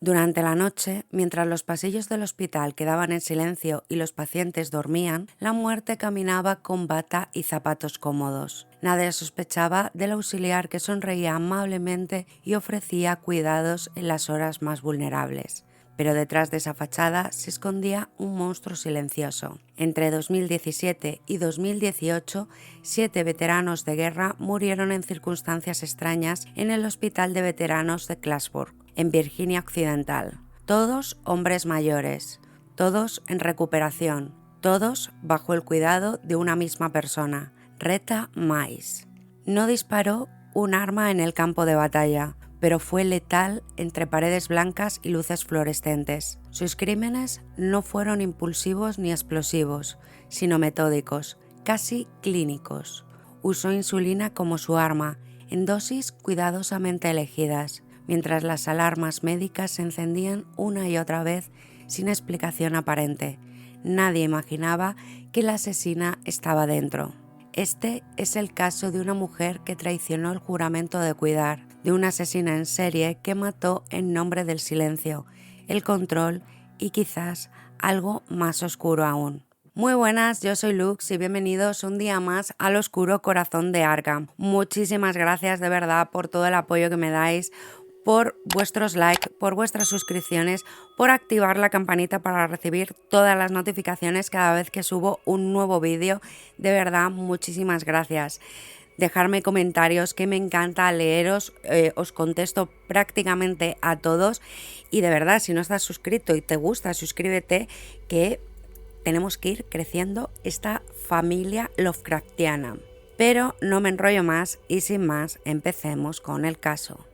Durante la noche, mientras los pasillos del hospital quedaban en silencio y los pacientes dormían, la muerte caminaba con bata y zapatos cómodos. Nadie sospechaba del auxiliar que sonreía amablemente y ofrecía cuidados en las horas más vulnerables. Pero detrás de esa fachada se escondía un monstruo silencioso. Entre 2017 y 2018, 7 veteranos de guerra murieron en circunstancias extrañas en el Hospital de Veteranos de Clarksburg, en Virginia Occidental. Todos hombres mayores, todos en recuperación, todos bajo el cuidado de una misma persona, Retta Mize. No disparó un arma en el campo de batalla, pero fue letal entre paredes blancas y luces fluorescentes. Sus crímenes no fueron impulsivos ni explosivos, sino metódicos, casi clínicos. Usó insulina como su arma, en dosis cuidadosamente elegidas, mientras las alarmas médicas se encendían una y otra vez sin explicación aparente. Nadie imaginaba que la asesina estaba dentro. Este es el caso de una mujer que traicionó el juramento de cuidar, de una asesina en serie que mató en nombre del silencio, el control y quizás algo más oscuro aún. Muy buenas, yo soy Lux y bienvenidos un día más al Oscuro Corazón de Arkham. Muchísimas gracias de verdad por todo el apoyo que me dais, por vuestros likes, por vuestras suscripciones, por activar la campanita para recibir todas las notificaciones cada vez que subo un nuevo vídeo. De verdad, muchísimas gracias. Dejarme comentarios, que me encanta leeros, os contesto prácticamente a todos. Y de verdad, si no estás suscrito y te gusta, suscríbete, que tenemos que ir creciendo esta familia Lovecraftiana. Pero no me enrollo más y sin más, empecemos con el caso.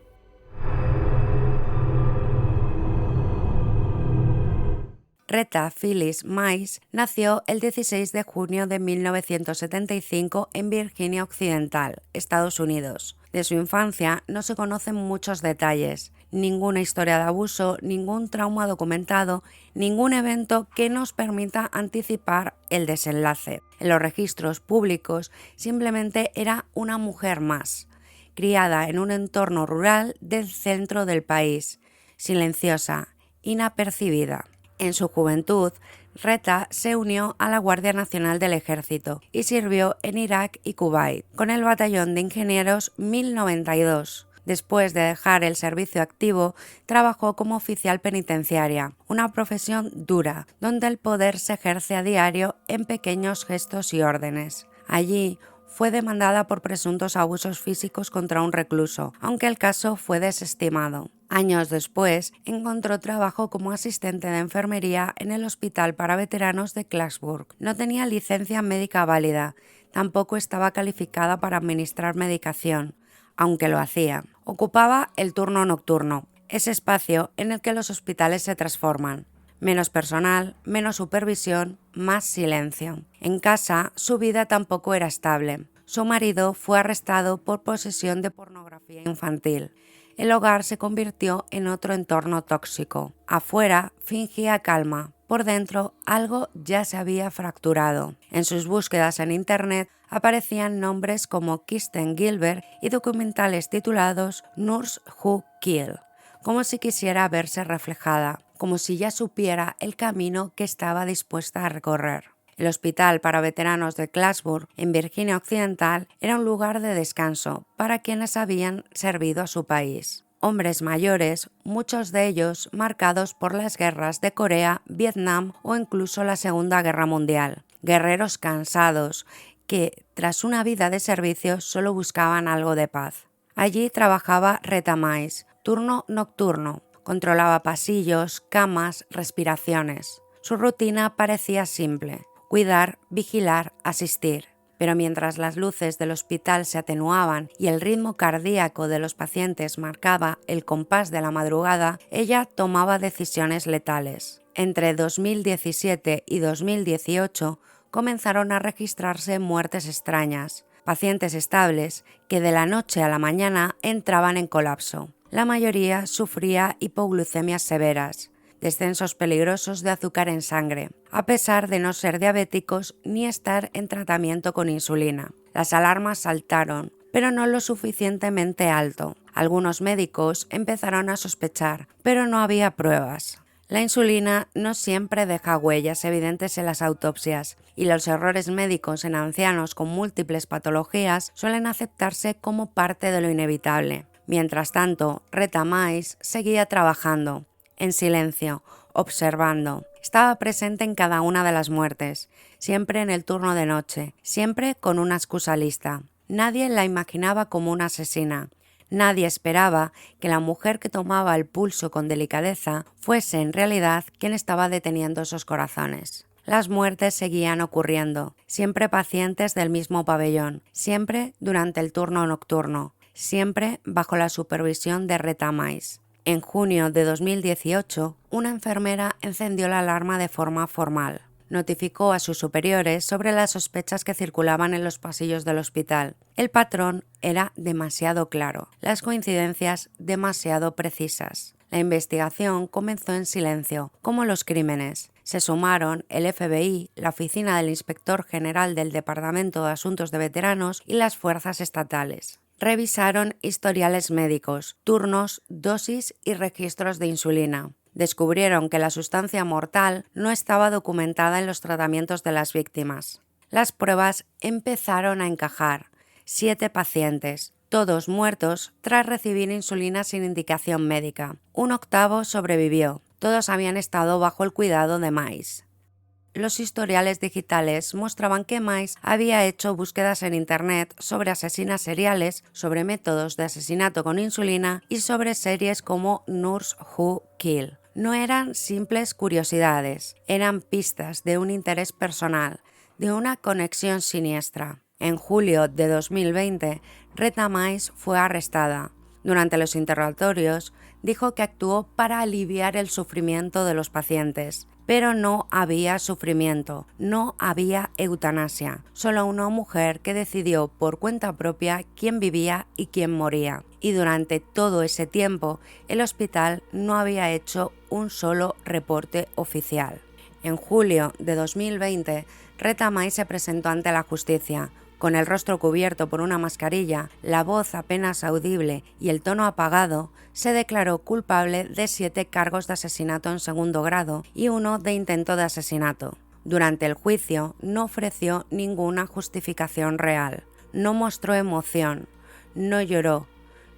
Retta Phyllis Mize nació el 16 de junio de 1975 en Virginia Occidental, Estados Unidos. De su infancia no se conocen muchos detalles, ninguna historia de abuso, ningún trauma documentado, ningún evento que nos permita anticipar el desenlace. En los registros públicos simplemente era una mujer más, criada en un entorno rural del centro del país, silenciosa, inapercibida. En su juventud, Retta se unió a la Guardia Nacional del Ejército y sirvió en Irak y Kuwait con el Batallón de Ingenieros 1092. Después de dejar el servicio activo, trabajó como oficial penitenciaria, una profesión dura, donde el poder se ejerce a diario en pequeños gestos y órdenes. Allí fue demandada por presuntos abusos físicos contra un recluso, aunque el caso fue desestimado. Años después, encontró trabajo como asistente de enfermería en el Hospital para Veteranos de Clarksburg. No tenía licencia médica válida, tampoco estaba calificada para administrar medicación, aunque lo hacía. Ocupaba el turno nocturno, ese espacio en el que los hospitales se transforman. Menos personal, menos supervisión, más silencio. En casa, su vida tampoco era estable. Su marido fue arrestado por posesión de pornografía infantil. El hogar se convirtió en otro entorno tóxico. Afuera fingía calma, por dentro algo ya se había fracturado. En sus búsquedas en internet aparecían nombres como Kristen Gilbert y documentales titulados Nurse Who Killed, como si quisiera verse reflejada, como si ya supiera el camino que estaba dispuesta a recorrer. El Hospital para Veteranos de Clarksburg, en Virginia Occidental, era un lugar de descanso para quienes habían servido a su país. Hombres mayores, muchos de ellos marcados por las guerras de Corea, Vietnam o incluso la Segunda Guerra Mundial. Guerreros cansados que, tras una vida de servicio, solo buscaban algo de paz. Allí trabajaba Retta Mize, turno nocturno. Controlaba pasillos, camas, respiraciones. Su rutina parecía simple: cuidar, vigilar, asistir. Pero mientras las luces del hospital se atenuaban y el ritmo cardíaco de los pacientes marcaba el compás de la madrugada, ella tomaba decisiones letales. Entre 2017 y 2018 comenzaron a registrarse muertes extrañas, pacientes estables que de la noche a la mañana entraban en colapso. La mayoría sufría hipoglucemias severas, descensos peligrosos de azúcar en sangre, a pesar de no ser diabéticos ni estar en tratamiento con insulina. Las alarmas saltaron, pero no lo suficientemente alto. Algunos médicos empezaron a sospechar, pero no había pruebas. La insulina no siempre deja huellas evidentes en las autopsias, y los errores médicos en ancianos con múltiples patologías suelen aceptarse como parte de lo inevitable. Mientras tanto, Retta Mize seguía trabajando, en silencio, observando. Estaba presente en cada una de las muertes, siempre en el turno de noche, siempre con una excusa lista. Nadie la imaginaba como una asesina. Nadie esperaba que la mujer que tomaba el pulso con delicadeza fuese en realidad quien estaba deteniendo esos corazones. Las muertes seguían ocurriendo, siempre pacientes del mismo pabellón, siempre durante el turno nocturno, siempre bajo la supervisión de Retta Mize. En junio de 2018, una enfermera encendió la alarma de forma formal. Notificó a sus superiores sobre las sospechas que circulaban en los pasillos del hospital. El patrón era demasiado claro, las coincidencias demasiado precisas. La investigación comenzó en silencio, como los crímenes. Se sumaron el FBI, la Oficina del Inspector General del Departamento de Asuntos de Veteranos y las fuerzas estatales. Revisaron historiales médicos, turnos, dosis y registros de insulina. Descubrieron que la sustancia mortal no estaba documentada en los tratamientos de las víctimas. Las pruebas empezaron a encajar. 7 pacientes, todos muertos tras recibir insulina sin indicación médica. Un octavo sobrevivió. Todos habían estado bajo el cuidado de Mize. Los historiales digitales mostraban que Mize había hecho búsquedas en Internet sobre asesinas seriales, sobre métodos de asesinato con insulina y sobre series como Nurse Who Kill. No eran simples curiosidades, eran pistas de un interés personal, de una conexión siniestra. En julio de 2020, Retta Mize fue arrestada. Durante los interrogatorios, dijo que actuó para aliviar el sufrimiento de los pacientes. Pero no había sufrimiento, no había eutanasia, solo una mujer que decidió por cuenta propia quién vivía y quién moría. Y durante todo ese tiempo, el hospital no había hecho un solo reporte oficial. En julio de 2020, Retta Mize se presentó ante la justicia. Con el rostro cubierto por una mascarilla, la voz apenas audible y el tono apagado, se declaró culpable de 7 cargos de asesinato en segundo grado y 1 de intento de asesinato. Durante el juicio no ofreció ninguna justificación real, no mostró emoción, no lloró,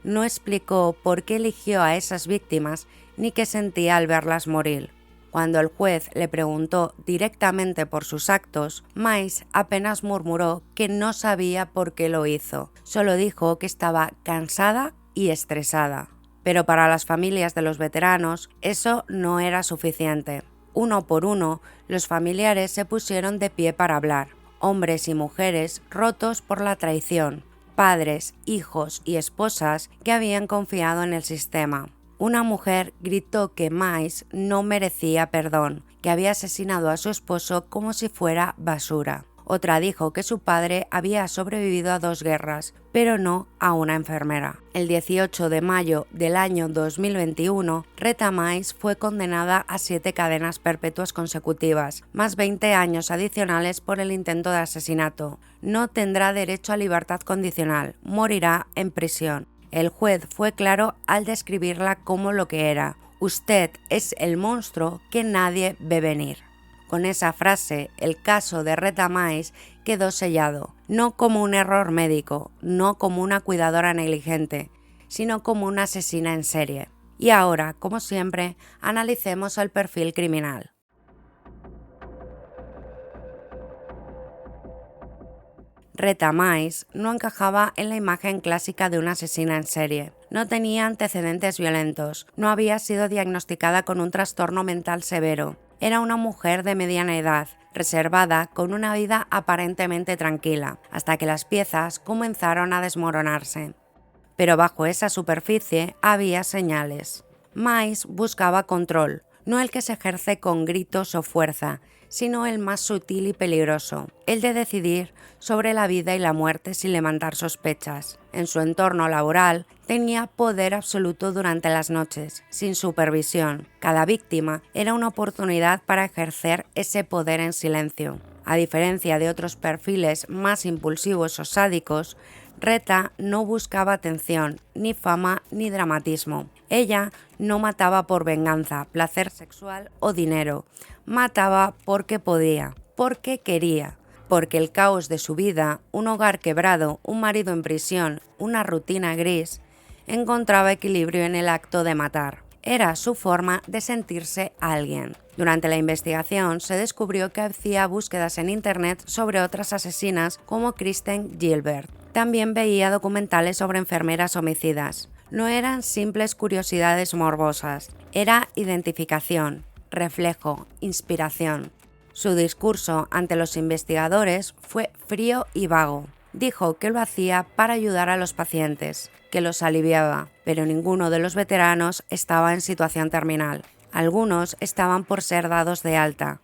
no explicó por qué eligió a esas víctimas ni qué sentía al verlas morir. Cuando el juez le preguntó directamente por sus actos, Mize apenas murmuró que no sabía por qué lo hizo. Solo dijo que estaba cansada y estresada. Pero para las familias de los veteranos, eso no era suficiente. Uno por uno, los familiares se pusieron de pie para hablar. Hombres y mujeres rotos por la traición. Padres, hijos y esposas que habían confiado en el sistema. Una mujer gritó que Mize no merecía perdón, que había asesinado a su esposo como si fuera basura. Otra dijo que su padre había sobrevivido a 2 guerras, pero no a una enfermera. El 18 de mayo del año 2021, Retta Mize fue condenada a 7 cadenas perpetuas consecutivas, más 20 años adicionales por el intento de asesinato. No tendrá derecho a libertad condicional, morirá en prisión. El juez fue claro al describirla como lo que era. Usted es el monstruo que nadie ve venir. Con esa frase, el caso de Retta Mize quedó sellado, no como un error médico, no como una cuidadora negligente, sino como una asesina en serie. Y ahora, como siempre, analicemos el perfil criminal. Retta Mize no encajaba en la imagen clásica de una asesina en serie. No tenía antecedentes violentos, no había sido diagnosticada con un trastorno mental severo. Era una mujer de mediana edad, reservada, con una vida aparentemente tranquila, hasta que las piezas comenzaron a desmoronarse. Pero bajo esa superficie había señales. Mize buscaba control, no el que se ejerce con gritos o fuerza, sino el más sutil y peligroso, el de decidir sobre la vida y la muerte sin levantar sospechas. En su entorno laboral tenía poder absoluto durante las noches, sin supervisión. Cada víctima era una oportunidad para ejercer ese poder en silencio. A diferencia de otros perfiles más impulsivos o sádicos, Reta no buscaba atención, ni fama, ni dramatismo. Ella no mataba por venganza, placer sexual o dinero. Mataba porque podía, porque quería, porque el caos de su vida, un hogar quebrado, un marido en prisión, una rutina gris, encontraba equilibrio en el acto de matar. Era su forma de sentirse alguien. Durante la investigación se descubrió que hacía búsquedas en internet sobre otras asesinas como Kristen Gilbert. También veía documentales sobre enfermeras homicidas. No eran simples curiosidades morbosas, era identificación, reflejo, inspiración. Su discurso ante los investigadores fue frío y vago. Dijo que lo hacía para ayudar a los pacientes, que los aliviaba, pero ninguno de los veteranos estaba en situación terminal. Algunos estaban por ser dados de alta.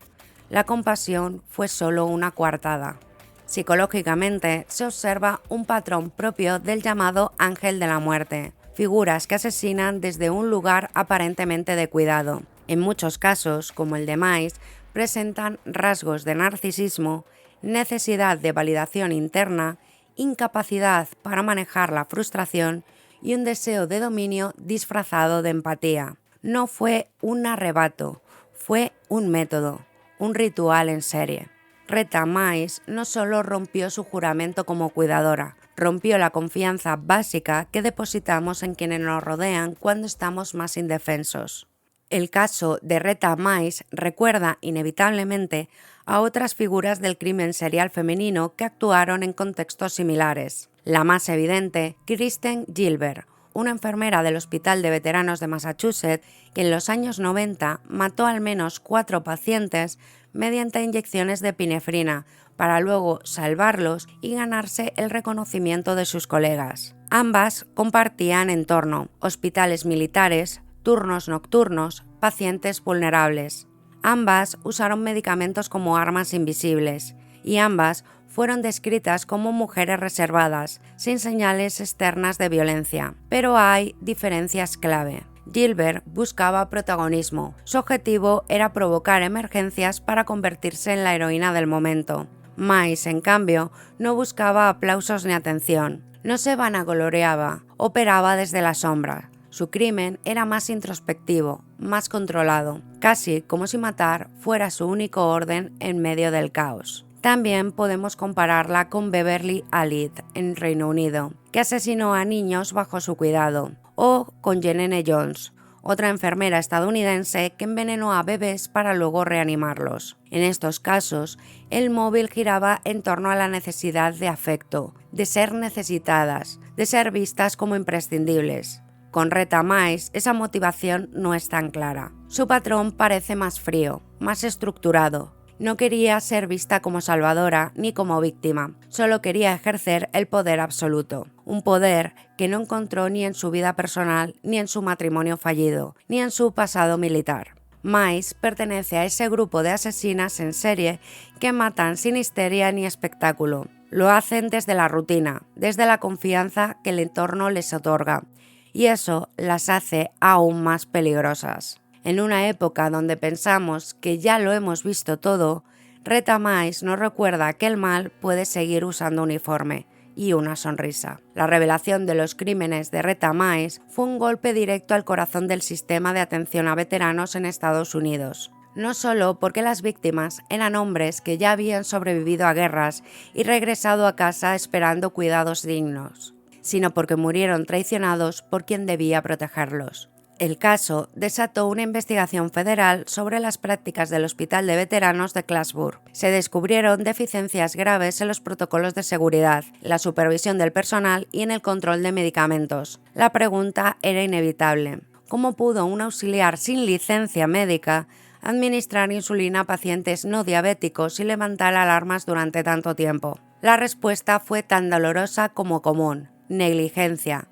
La compasión fue solo una coartada. Psicológicamente se observa un patrón propio del llamado ángel de la muerte, figuras que asesinan desde un lugar aparentemente de cuidado. En muchos casos, como el de Mice, presentan rasgos de narcisismo, necesidad de validación interna, incapacidad para manejar la frustración y un deseo de dominio disfrazado de empatía. No fue un arrebato, fue un método, un ritual en serie. Reta Mice no solo rompió su juramento como cuidadora, rompió la confianza básica que depositamos en quienes nos rodean cuando estamos más indefensos. El caso de Reta Mice recuerda inevitablemente a otras figuras del crimen serial femenino que actuaron en contextos similares. La más evidente, Kristen Gilbert, una enfermera del Hospital de Veteranos de Massachusetts que en los años 90 mató al menos 4 pacientes mediante inyecciones de epinefrina para luego salvarlos y ganarse el reconocimiento de sus colegas. Ambas compartían entorno, hospitales militares, turnos nocturnos, pacientes vulnerables. Ambas usaron medicamentos como armas invisibles y ambas fueron descritas como mujeres reservadas, sin señales externas de violencia. Pero hay diferencias clave. Gilbert buscaba protagonismo. Su objetivo era provocar emergencias para convertirse en la heroína del momento. Mice, en cambio, no buscaba aplausos ni atención. No se vanagloreaba, operaba desde la sombra. Su crimen era más introspectivo, más controlado, casi como si matar fuera su único orden en medio del caos. También podemos compararla con Beverly Alid en Reino Unido, que asesinó a niños bajo su cuidado, o con Jenene Jones, otra enfermera estadounidense que envenenó a bebés para luego reanimarlos. En estos casos, el móvil giraba en torno a la necesidad de afecto, de ser necesitadas, de ser vistas como imprescindibles. Con Reta Mice, esa motivación no es tan clara. Su patrón parece más frío, más estructurado. No quería ser vista como salvadora ni como víctima, solo quería ejercer el poder absoluto, un poder que no encontró ni en su vida personal, ni en su matrimonio fallido, ni en su pasado militar. Mice pertenece a ese grupo de asesinas en serie que matan sin histeria ni espectáculo. Lo hacen desde la rutina, desde la confianza que el entorno les otorga, y eso las hace aún más peligrosas. En una época donde pensamos que ya lo hemos visto todo, Reta Mice nos recuerda que el mal puede seguir usando uniforme y una sonrisa. La revelación de los crímenes de Reta Mice fue un golpe directo al corazón del sistema de atención a veteranos en Estados Unidos. No solo porque las víctimas eran hombres que ya habían sobrevivido a guerras y regresado a casa esperando cuidados dignos, sino porque murieron traicionados por quien debía protegerlos. El caso desató una investigación federal sobre las prácticas del Hospital de Veteranos de Clarksburg. Se descubrieron deficiencias graves en los protocolos de seguridad, la supervisión del personal y en el control de medicamentos. La pregunta era inevitable. ¿Cómo pudo un auxiliar sin licencia médica administrar insulina a pacientes no diabéticos y levantar alarmas durante tanto tiempo? La respuesta fue tan dolorosa como común: negligencia,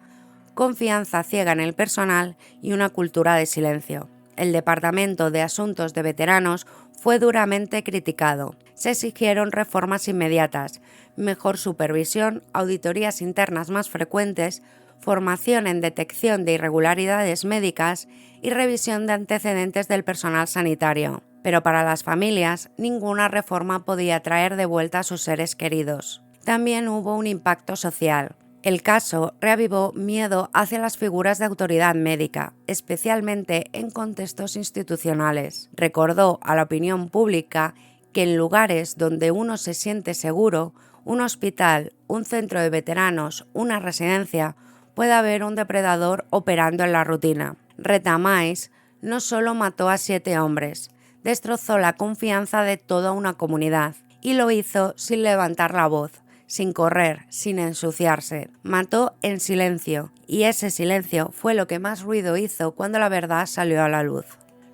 confianza ciega en el personal y una cultura de silencio. El Departamento de Asuntos de Veteranos fue duramente criticado. Se exigieron reformas inmediatas, mejor supervisión, auditorías internas más frecuentes, formación en detección de irregularidades médicas y revisión de antecedentes del personal sanitario. Pero para las familias, ninguna reforma podía traer de vuelta a sus seres queridos. También hubo un impacto social. El caso reavivó miedo hacia las figuras de autoridad médica, especialmente en contextos institucionales. Recordó a la opinión pública que en lugares donde uno se siente seguro, un hospital, un centro de veteranos, una residencia, puede haber un depredador operando en la rutina. Retta Mize no solo mató a 7 hombres, destrozó la confianza de toda una comunidad y lo hizo sin levantar la voz, sin correr, sin ensuciarse. Mató en silencio, y ese silencio fue lo que más ruido hizo cuando la verdad salió a la luz.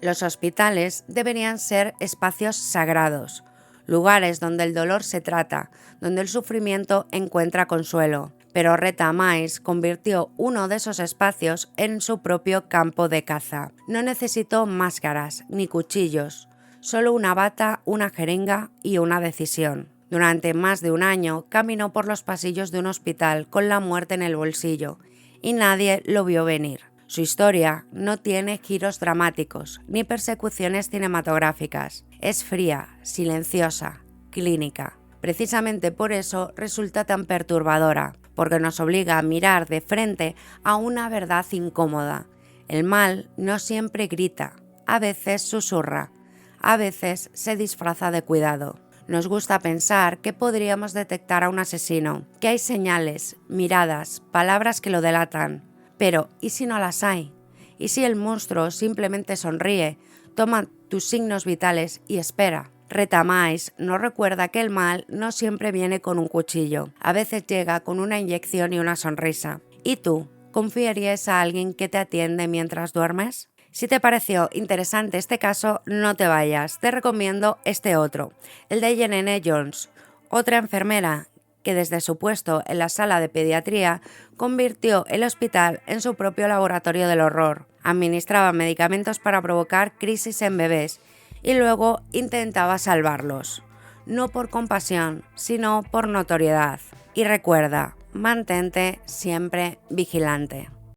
Los hospitales deberían ser espacios sagrados, lugares donde el dolor se trata, donde el sufrimiento encuentra consuelo. Pero Retta Mize convirtió uno de esos espacios en su propio campo de caza. No necesitó máscaras ni cuchillos, solo una bata, una jeringa y una decisión. Durante más de un año caminó por los pasillos de un hospital con la muerte en el bolsillo y nadie lo vio venir. Su historia no tiene giros dramáticos ni persecuciones cinematográficas. Es fría, silenciosa, clínica. Precisamente por eso resulta tan perturbadora, porque nos obliga a mirar de frente a una verdad incómoda. El mal no siempre grita, a veces susurra, a veces se disfraza de cuidado. Nos gusta pensar que podríamos detectar a un asesino, que hay señales, miradas, palabras que lo delatan. Pero, ¿y si no las hay? ¿Y si el monstruo simplemente sonríe, toma tus signos vitales y espera? Retta Mize nos recuerda que el mal no siempre viene con un cuchillo, a veces llega con una inyección y una sonrisa. ¿Y tú? ¿Confiarías a alguien que te atiende mientras duermes? Si te pareció interesante este caso, no te vayas, te recomiendo este otro, el de Yenene Jones, otra enfermera que desde su puesto en la sala de pediatría convirtió el hospital en su propio laboratorio del horror. Administraba medicamentos para provocar crisis en bebés y luego intentaba salvarlos, no por compasión, sino por notoriedad. Y recuerda, mantente siempre vigilante.